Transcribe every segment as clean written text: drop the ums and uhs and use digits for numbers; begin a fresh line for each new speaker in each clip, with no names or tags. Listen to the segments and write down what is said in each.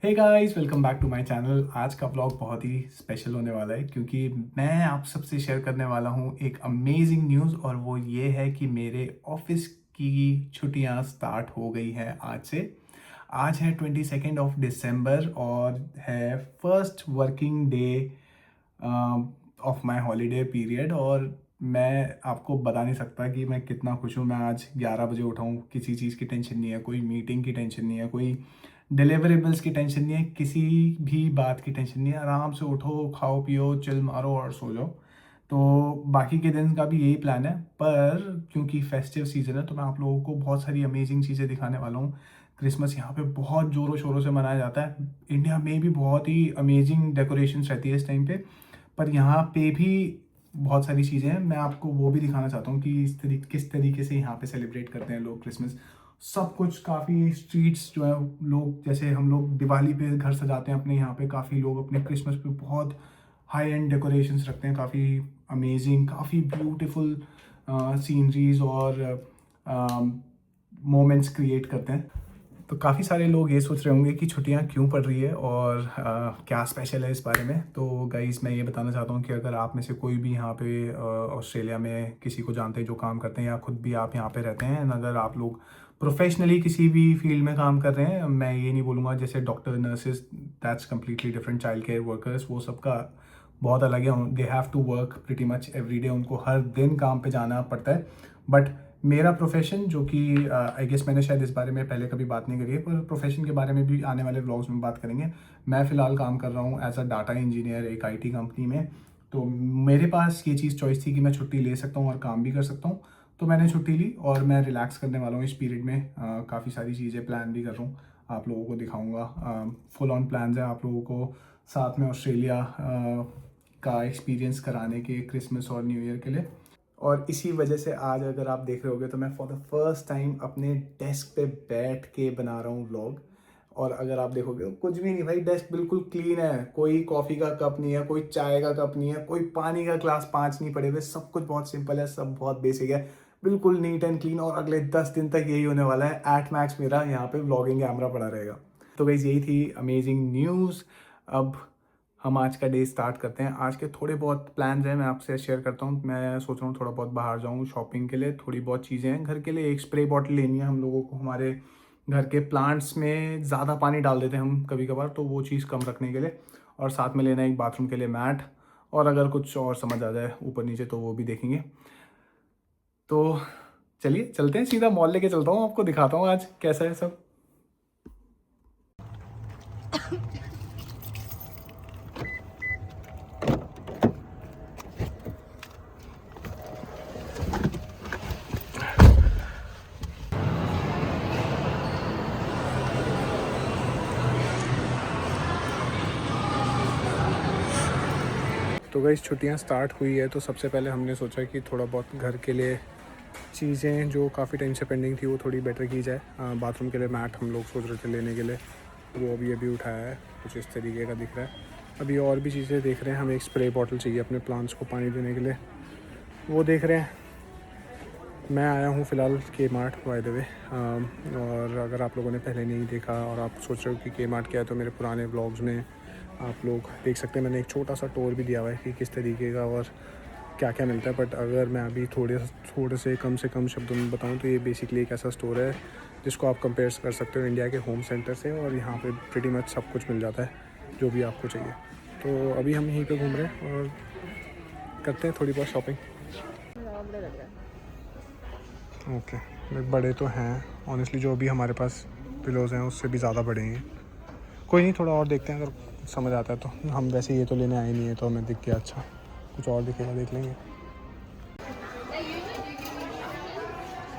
Hey guys, welcome back to my channel. आज का vlog बहुत ही स्पेशल होने वाला है क्योंकि मैं आप सबसे शेयर करने वाला हूँ एक अमेजिंग न्यूज़। और वो ये है कि मेरे ऑफिस की छुट्टियाँ स्टार्ट हो गई हैं आज से। आज है 22 दिसंबर और है first working day of my holiday period. और मैं आपको बता नहीं सकता कि मैं कितना खुश हूँ। मैं आज 11 बजे उठा हूँ, किसी चीज़ की टेंशन नहीं है, कोई मीटिंग की टेंशन नहीं है, कोई डिलीवरेबल्स की टेंशन नहीं है, किसी भी बात की टेंशन नहीं है। आराम से उठो, खाओ पियो, चिल मारो और सो जाओ। तो बाकी के दिन का भी यही प्लान है। पर क्योंकि फेस्टिव सीजन है तो मैं आप लोगों को बहुत सारी अमेजिंग चीज़ें दिखाने वाला हूँ। क्रिसमस यहाँ पे बहुत ज़ोरों शोरों से मनाया जाता है। इंडिया में भी बहुत ही अमेजिंग डेकोरेशंस रहती है इस टाइम पे। पर यहाँ पे भी बहुत सारी चीज़ें हैं, मैं आपको वो भी दिखाना चाहता हूँ कि किस तरीके से यहाँ पे सेलिब्रेट करते हैं लोग क्रिसमस। सब कुछ काफ़ी स्ट्रीट्स जो है, लोग जैसे हम लोग दिवाली पे घर सजाते हैं अपने यहाँ पे, काफ़ी लोग अपने क्रिसमस पे बहुत हाई एंड डेकोरेशंस रखते हैं, काफ़ी अमेजिंग, काफ़ी ब्यूटीफुल सीनरीज और मोमेंट्स क्रिएट करते हैं। तो काफ़ी सारे लोग ये सोच रहे होंगे कि छुट्टियां क्यों पड़ रही है और क्या स्पेशल है इस बारे में। तो गाइस, मैं ये बताना चाहता हूँ कि अगर आप में से कोई भी यहाँ पे ऑस्ट्रेलिया में किसी को जानते हैं जो काम करते हैं, या खुद भी आप यहाँ पे रहते हैं, and अगर आप लोग प्रोफेशनली किसी भी फील्ड में काम कर रहे हैं, मैं ये नहीं बोलूँगा जैसे doctor, nurses, that's completely different, child care workers, वो सबका बहुत अलग है। They have to work pretty much every day, उनको हर दिन काम पे जाना पड़ता है। बट मेरा प्रोफेशन, जो कि आई गेस मैंने शायद इस बारे में पहले कभी बात नहीं करी है, पर प्रोफेशन के बारे में भी आने वाले व्लॉग्स में बात करेंगे। मैं फ़िलहाल काम कर रहा हूँ एज अ डाटा इंजीनियर एक आईटी कंपनी में। तो मेरे पास ये चीज़ चॉइस थी कि मैं छुट्टी ले सकता हूँ और काम भी कर सकता हूँ। तो मैंने छुट्टी ली और मैं रिलैक्स करने वाला हूँ इस पीरियड में। काफ़ी सारी चीज़ें प्लान भी कर रहा हूँ, आप लोगों को दिखाऊँगा। फुल ऑन प्लान्स हैं आप लोगों को साथ में ऑस्ट्रेलिया का एक्सपीरियंस कराने के क्रिसमस और न्यू ईयर के लिए। और इसी वजह से आज अगर आप देख रहे होगे तो मैं फॉर द फर्स्ट टाइम अपने डेस्क पे बैठ के बना रहा हूँ व्लॉग। और अगर आप देखोगे तो कुछ भी नहीं भाई, डेस्क बिल्कुल क्लीन है, कोई कॉफ़ी का कप नहीं है, कोई चाय का कप नहीं है, कोई पानी का ग्लास 5 नहीं पड़े हुए, सब कुछ बहुत सिंपल है, सब बहुत बेसिक है, बिल्कुल नीट एंड क्लीन। और अगले 10 दिन तक यही होने वाला है। एट मैक्स मेरा यहाँ पे व्लॉगिंग कैमरा पड़ा रहेगा। तो गाइस, यही थी अमेजिंग न्यूज़। अब हम आज का डे स्टार्ट करते हैं। आज के थोड़े बहुत प्लान्स हैं, मैं आपसे शेयर करता हूँ। मैं सोच रहा हूँ थोड़ा बहुत बाहर जाऊँ शॉपिंग के लिए, थोड़ी बहुत चीज़ें हैं घर के लिए। एक स्प्रे बॉटल लेनी है हम लोगों को, हमारे घर के प्लांट्स में ज़्यादा पानी डाल देते हैं हम कभी कभार, तो वो चीज़ कम रखने के लिए। और साथ में लेना है एक बाथरूम के लिए मैट। और अगर कुछ और समझ आ जाए ऊपर नीचे तो वो भी देखेंगे। तो चलिए चलते हैं, सीधा मॉल लेके चलता हूँ, आपको दिखाता हूँ आज कैसा है सब। तो गाइस, छुट्टियां स्टार्ट हुई है तो सबसे पहले हमने सोचा कि थोड़ा बहुत घर के लिए चीज़ें जो काफ़ी टाइम से पेंडिंग थी वो थोड़ी बेटर की जाए। बाथरूम के लिए मैट हम लोग सोच रहे थे लेने के लिए, वो अभी अभी उठाया है, कुछ इस तरीके का दिख रहा है। अभी और भी चीज़ें देख रहे हैं, हमें एक स्प्रे बॉटल चाहिए अपने प्लांट्स को पानी देने के लिए, वो देख रहे हैं। मैं आया हूँ फ़िलहाल के मार्ट, बाय द वे। और अगर आप लोगों ने पहले नहीं देखा और आप सोच रहे हो कि के मार्ट क्या है, तो मेरे पुराने ब्लॉग्स में आप लोग देख सकते हैं। मैंने एक छोटा सा टूर भी दिया हुआ है कि किस तरीके का और क्या क्या मिलता है। बट अगर मैं अभी थोड़े से कम शब्दों में बताऊँ तो ये बेसिकली एक ऐसा स्टोर है जिसको आप कंपेयर कर सकते हो इंडिया के होम सेंटर से। और यहाँ पे प्रीटी मच सब कुछ मिल जाता है जो भी आपको चाहिए। तो अभी हम यहीं पे घूम रहे हैं और करते हैं थोड़ी बहुत शॉपिंग। ओके, बड़े तो हैं ऑनेस्टली, जो भी हमारे पास पिलोज़ हैं उससे भी ज़्यादा बड़े हैं। कोई नहीं, थोड़ा और देखते हैं, अगर समझ आता है तो। हम वैसे ये तो लेने आए नहीं है, तो हमें दिख गया अच्छा, कुछ और दिखेगा देख लेंगे।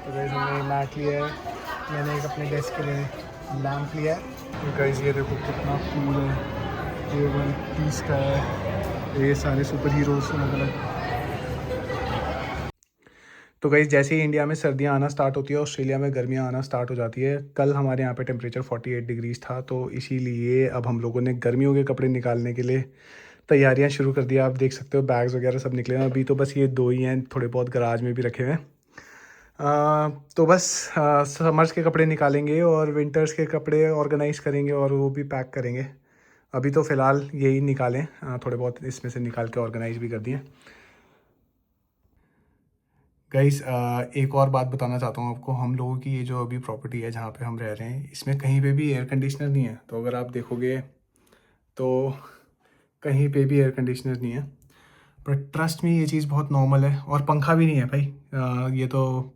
तो गाइस, हमने मैट लिया है, मैंने एक अपने डेस्क के लिए लैम्प लिया है। गाइस, ये देखो कितना कूल है, ये 1 पीस का है, ये सारे सुपर हीरोज़ अलग अलग। तो गाइस, जैसे ही इंडिया में सर्दियां आना स्टार्ट होती है, ऑस्ट्रेलिया में गर्मियां आना स्टार्ट हो जाती है। कल हमारे यहाँ पे टेम्परेचर 48 डिग्रीज था, तो इसीलिए अब हम लोगों ने गर्मियों के कपड़े निकालने के लिए तैयारियां शुरू कर दिया। आप देख सकते हो बैग्स वगैरह सब निकले हैं। अभी तो बस ये 2 ही हैं, थोड़े बहुत गराज में भी रखे हुए हैं। तो बस समर्स के कपड़े निकालेंगे और विंटर्स के कपड़े ऑर्गेनाइज करेंगे और वो भी पैक करेंगे। अभी तो फ़िलहाल यही निकालें, थोड़े बहुत इसमें से निकाल के ऑर्गेनाइज भी कर दिए। गाइस, एक और बात बताना चाहता हूँ आपको। हम लोगों की ये जो अभी प्रॉपर्टी है जहाँ पे हम रह रहे हैं, इसमें कहीं पे भी एयर कंडीशनर नहीं है। तो अगर आप देखोगे तो कहीं पे भी एयर कंडीशनर नहीं है। पर ट्रस्ट में ये चीज़ बहुत नॉर्मल है। और पंखा भी नहीं है भाई। ये तो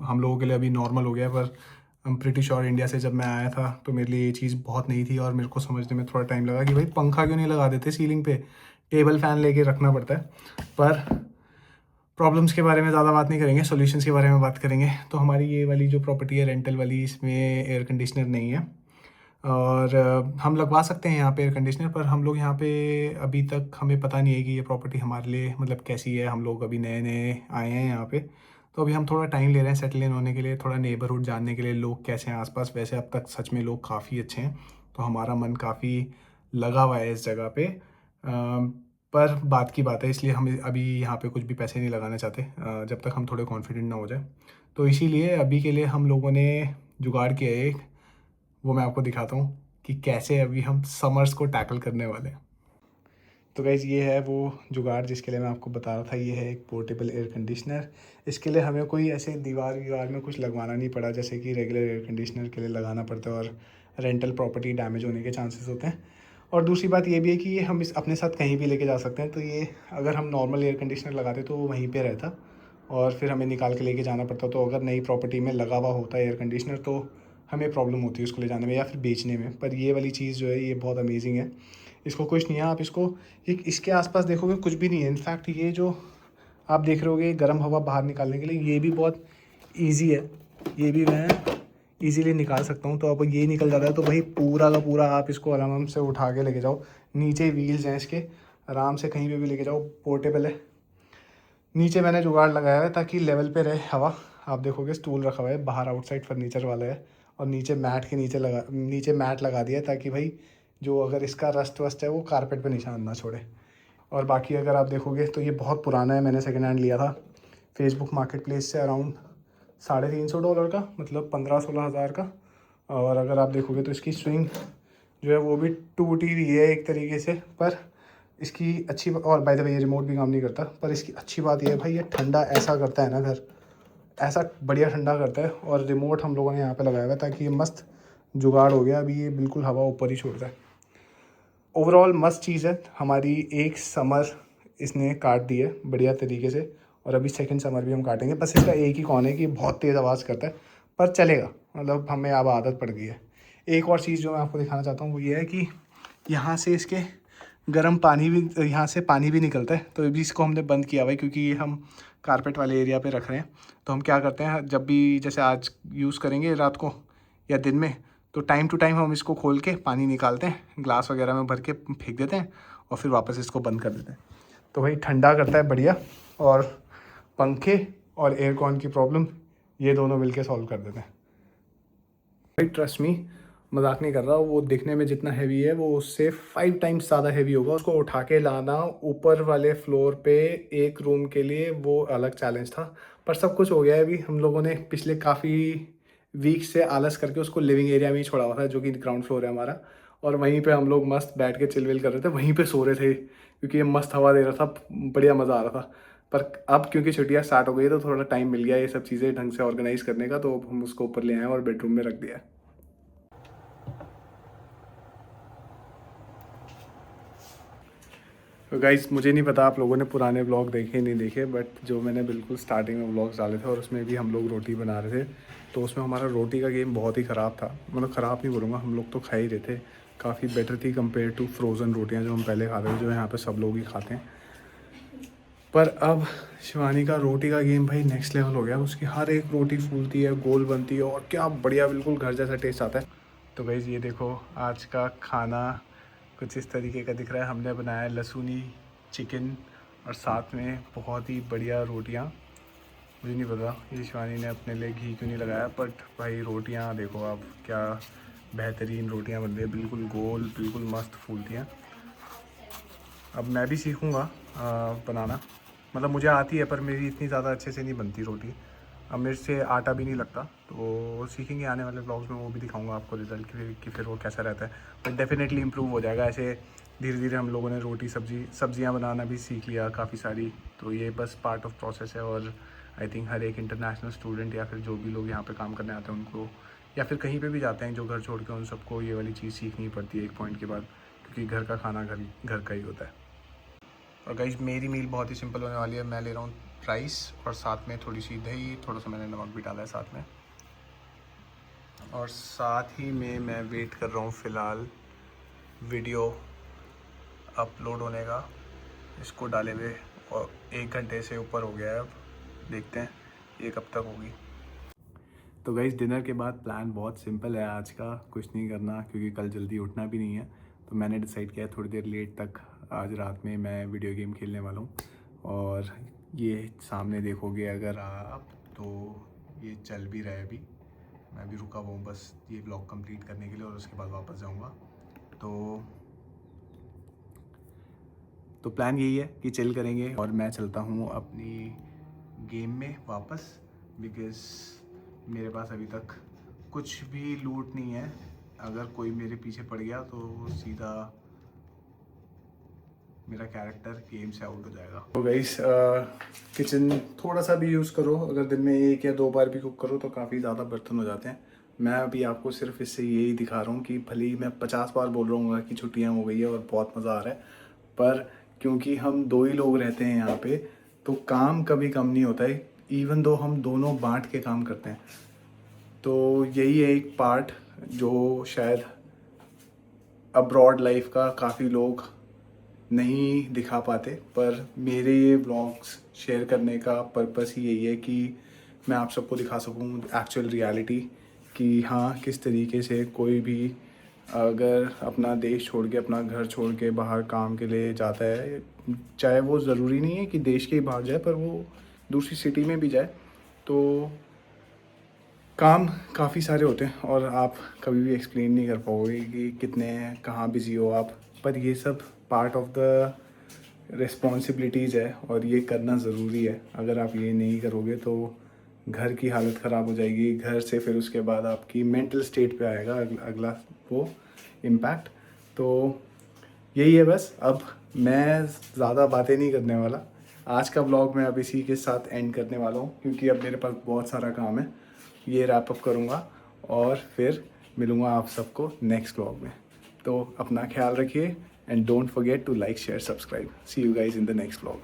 हम लोगों के लिए अभी नॉर्मल हो गया, पर I am pretty sure India से जब मैं आया था तो मेरे लिए ये चीज़ बहुत नई थी और मेरे को समझने में थोड़ा टाइम लगा कि भाई पंखा क्यों नहीं लगा देते सीलिंग पे, टेबल फ़ैन लेके रखना पड़ता है। पर प्रॉब्लम्स के बारे में ज़्यादा बात नहीं करेंगे, सॉल्यूशंस के बारे में बात करेंगे। तो हमारी ये वाली जो प्रॉपर्टी है रेंटल वाली, इसमें एयर कंडीशनर नहीं है। और हम लगवा सकते हैं यहाँ पे एयर कंडीशनर, पर हम लोग यहाँ पे अभी तक हमें पता नहीं है कि ये प्रॉपर्टी हमारे लिए मतलब कैसी है। हम लोग अभी नए नए आए हैं यहाँ पे, तो अभी हम थोड़ा टाइम ले रहे हैं सेटल इन होने के लिए, थोड़ा नेबरहुड जानने के लिए, लोग कैसे हैं आसपास। वैसे अब तक सच में लोग काफ़ी अच्छे हैं, तो हमारा मन काफ़ी लगा हुआ है इस जगह पे। पर बात की बात है, इसलिए हम अभी यहाँ पे कुछ भी पैसे नहीं लगाना चाहते जब तक हम थोड़े कॉन्फिडेंट ना हो जाए। तो इसीलिए अभी के लिए हम लोगों ने जुगाड़ किया है एक, वो मैं आपको दिखाता हूँ कि कैसे अभी हम समर्स को टैकल करने वाले हैं। तो गाइज़, ये है वो जुगाड़ जिसके लिए मैं आपको बता रहा था। ये है एक पोर्टेबल एयर कंडीशनर। इसके लिए हमें कोई ऐसे दीवार में कुछ लगवाना नहीं पड़ा जैसे कि रेगुलर एयर कंडीशनर के लिए लगाना पड़ता है और रेंटल प्रॉपर्टी डैमेज होने के चांसेस होते हैं। और दूसरी बात ये भी है कि ये हम इस अपने साथ कहीं भी लेके जा सकते हैं। तो ये अगर हम नॉर्मल एयर कंडीशनर लगाते तो वो वहीं पे रहता और फिर हमें निकाल के लेके जाना पड़ता। तो अगर नई प्रॉपर्टी में लगा हुआ होता है एयर कंडीशनर तो हमें प्रॉब्लम होती है उसको ले जाने में या फिर बेचने में। पर ये वाली चीज़ जो है ये बहुत अमेजिंग है। इसको कुछ नहीं है, आप इसको इसके आसपास देखोगे कुछ भी नहीं है। इनफैक्ट ये जो आप देख रहे होगे गर्म हवा बाहर निकालने के लिए, ये भी बहुत ईजी है। ये भी मैं ईज़िली निकाल सकता हूँ। तो अब ये निकल जाता है तो भाई पूरा का पूरा आप इसको आराम से उठा के लेके जाओ। नीचे व्हील्स हैं इसके, आराम से कहीं पे भी लेके जाओ, पोर्टेबल है। नीचे मैंने जुगाड़ लगाया है ताकि लेवल पे रहे हवा। आप देखोगे स्टूल रखा हुआ है, बाहर आउटसाइड फर्नीचर वाला है और नीचे मैट के नीचे मैट लगा दिया है ताकि भाई जो अगर इसका रस्ट वस्ट है वो कारपेट पे निशान ना छोड़े। और बाकी अगर आप देखोगे तो ये बहुत पुराना है, मैंने सेकेंड हैंड लिया था फेसबुक मार्केट प्लेस से, अराउंड $350 का, मतलब 15-16 हज़ार का। और अगर आप देखोगे तो इसकी स्विंग जो है वो भी टूटी हुई है एक तरीके से। पर इसकी अच्छी और बाय द वे ये रिमोट भी काम नहीं करता। पर इसकी अच्छी बात ये है भाई, ये ठंडा ऐसा करता है ना घर, ऐसा बढ़िया ठंडा करता है। और रिमोट हम लोगों ने यहाँ पे लगाया हुआ है ताकि ये मस्त जुगाड़ हो गया। अभी ये बिल्कुल हवा ऊपर ही छोड़ता है। ओवरऑल मस्त चीज़ है। हमारी एक समर इसने काट दी है बढ़िया तरीके से और अभी सेकंड समर भी हम काटेंगे। बस इसका एक ही कौन है कि बहुत तेज़ आवाज़ करता है, पर चलेगा, मतलब हमें अब आदत पड़ गई है। एक और चीज़ जो मैं आपको दिखाना चाहता हूँ वो ये है कि यहाँ से इसके गर्म पानी भी, यहाँ से पानी भी निकलता है। तो अभी इसको हमने बंद किया हुआ है क्योंकि ये हम कारपेट वाले एरिया पे रख रहे हैं। तो हम क्या करते हैं, जब भी जैसे आज यूज़ करेंगे रात को या दिन में, तो टाइम टू टाइम हम इसको खोल के पानी निकालते हैं, ग्लास वगैरह में भर के फेंक देते हैं और फिर वापस इसको बंद कर देते हैं। तो भाई ठंडा करता है बढ़िया, और पंखे और एयरकॉन की प्रॉब्लम ये दोनों मिलके सॉल्व कर देते हैं। भाई ट्रस्ट मी, मजाक नहीं कर रहा, वो दिखने में जितना हैवी है वो उससे 5 टाइम्स ज़्यादा हैवी होगा। उसको उठा के लाना ऊपर वाले फ्लोर पे एक रूम के लिए वो अलग चैलेंज था। पर सब कुछ हो गया है। अभी हम लोगों ने पिछले काफ़ी वीक से आलस करके उसको लिविंग एरिया में ही छोड़ा हुआ था जो कि ग्राउंड फ्लोर है हमारा। और वहीं पे हम लोग मस्त बैठ के चिल विल कर रहे थे, वहीं पे सो रहे थे क्योंकि ये मस्त हवा दे रहा था, बढ़िया मज़ा आ रहा था। पर अब क्योंकि छुट्टियाँ स्टार्ट हो गई तो थोड़ा टाइम मिल गया ये सब चीज़ें ढंग से ऑर्गेनाइज करने का, तो हम उसको ऊपर ले आए और बेडरूम में रख दिया। तो गाइस, मुझे नहीं पता आप लोगों ने पुराने व्लॉग देखे नहीं देखे, बट जो मैंने बिल्कुल स्टार्टिंग में व्लॉग्स डाले थे और उसमें भी हम लोग रोटी बना रहे थे, तो उसमें हमारा रोटी का गेम बहुत ही ख़राब था। मतलब ख़राब नहीं बोलूँगा, हम लोग तो खा ही रहे थे, काफ़ी बेटर थी कंपेयर टू फ्रोज़न रोटियाँ जो हम पहले खाते थे, जो यहाँ पे सब लोग ही खाते हैं। पर अब शिवानी का रोटी का गेम भाई नेक्स्ट लेवल हो गया। उसकी हर एक रोटी फूलती है, गोल बनती है और क्या बढ़िया, बिल्कुल घर जैसा टेस्ट आता है। तो गाइस ये देखो, आज का खाना कुछ इस तरीके का दिख रहा है। हमने बनाया लहसुनी चिकन और साथ में बहुत ही बढ़िया रोटियां। मुझे नहीं पता ये शिवानी ने अपने लिए घी क्यों नहीं लगाया, बट भाई रोटियां देखो आप, क्या बेहतरीन रोटियां बन रही है, बिल्कुल गोल, बिल्कुल मस्त फूलती हैं। अब मैं भी सीखूँगा बनाना, मतलब मुझे आती है पर मेरी इतनी ज़्यादा अच्छे से नहीं बनती रोटी। अब मेरे से आटा भी नहीं लगता, तो सीखेंगे आने वाले ब्लॉग्स में, वो भी दिखाऊंगा आपको रिज़ल्ट कि फिर वो कैसा रहता है। बट डेफिनेटली इम्प्रूव हो जाएगा। ऐसे धीरे धीरे हम लोगों ने रोटी सब्जियां बनाना भी सीख लिया काफ़ी सारी, तो ये बस पार्ट ऑफ प्रोसेस है। और आई थिंक हर एक इंटरनेशनल स्टूडेंट या फिर जो भी लोग यहाँ पे काम करने आते हैं उनको, या फिर कहीं पे भी जाते हैं जो घर छोड़ के, उन सबको ये वाली चीज़ सीखनी पड़ती है एक पॉइंट के बाद, क्योंकि घर का खाना घर का ही होता है। और गाइस मेरी मील बहुत ही सिंपल होने वाली है। मैं ले रहा हूँ राइस और साथ में थोड़ी सी दही, थोड़ा सा मैंने नमक भी डाला है साथ में, और साथ ही में मैं वेट कर रहा हूँ फ़िलहाल वीडियो अपलोड होने का, इसको डाले हुए, और 1 घंटे से ऊपर हो गया है। अब देखते हैं ये कब तक होगी। तो गाइस डिनर के बाद प्लान बहुत सिंपल है आज का, कुछ नहीं करना क्योंकि कल जल्दी उठना भी नहीं है। तो मैंने डिसाइड किया थोड़ी देर लेट तक आज रात में मैं वीडियो गेम खेलने वाला हूँ। और ये सामने देखोगे अगर आप, तो ये चल भी रहा है अभी। मैं भी रुका हुआ हूँ बस ये ब्लॉग कंप्लीट करने के लिए, और उसके बाद वापस जाऊँगा। तो प्लान यही है कि चिल करेंगे, और मैं चलता हूँ अपनी गेम में वापस, बिकॉज़ मेरे पास अभी तक कुछ भी लूट नहीं है। अगर कोई मेरे पीछे पड़ गया तो सीधा मेरा कैरेक्टर गेम से आउट हो जाएगा। तो गाइस किचन थोड़ा सा भी यूज़ करो, अगर दिन में 1 या 2 बार भी कुक करो तो काफ़ी ज़्यादा बर्तन हो जाते हैं। मैं अभी आपको सिर्फ इससे यही दिखा रहा हूँ कि भले ही मैं 50 बार बोल रहा हूँ कि छुट्टियाँ हो गई है और बहुत मज़ा आ रहा है, पर क्योंकि हम 2 ही लोग रहते हैं यहाँ पे, तो काम कभी कम नहीं होता है, इवन दो हम दोनों बांट के काम करते हैं। तो यही है एक पार्ट जो शायद अब्रॉड लाइफ का काफ़ी लोग नहीं दिखा पाते, पर मेरे ये व्लॉग्स शेयर करने का पर्पस ही यही है कि मैं आप सबको दिखा सकूं एक्चुअल रियलिटी, कि हाँ किस तरीके से कोई भी अगर अपना देश छोड़ के, अपना घर छोड़ के बाहर काम के लिए जाता है, चाहे वो ज़रूरी नहीं है कि देश के ही बाहर जाए, पर वो दूसरी सिटी में भी जाए, तो काम काफ़ी सारे होते हैं और आप कभी भी एक्सप्लेन नहीं कर पाओगे कि कितने कहाँ बिज़ी हो आप। पर ये सब पार्ट ऑफ द रिस्पॉन्सिबिलिटीज़ है और ये करना ज़रूरी है। अगर आप ये नहीं करोगे तो घर की हालत ख़राब हो जाएगी, घर से फिर उसके बाद आपकी मेंटल स्टेट पे आएगा अगला वो इम्पैक्ट। तो यही है बस। अब मैं ज़्यादा बातें नहीं करने वाला, आज का ब्लॉग मैं अब इसी के साथ एंड करने वाला हूँ, क्योंकि अब मेरे पास बहुत सारा काम है। ये रैप अप करूँगा और फिर मिलूँगा आप सबको नेक्स्ट ब्लॉग में। तो अपना ख्याल रखिए and don't forget to like share subscribe. See you guys in the next blog.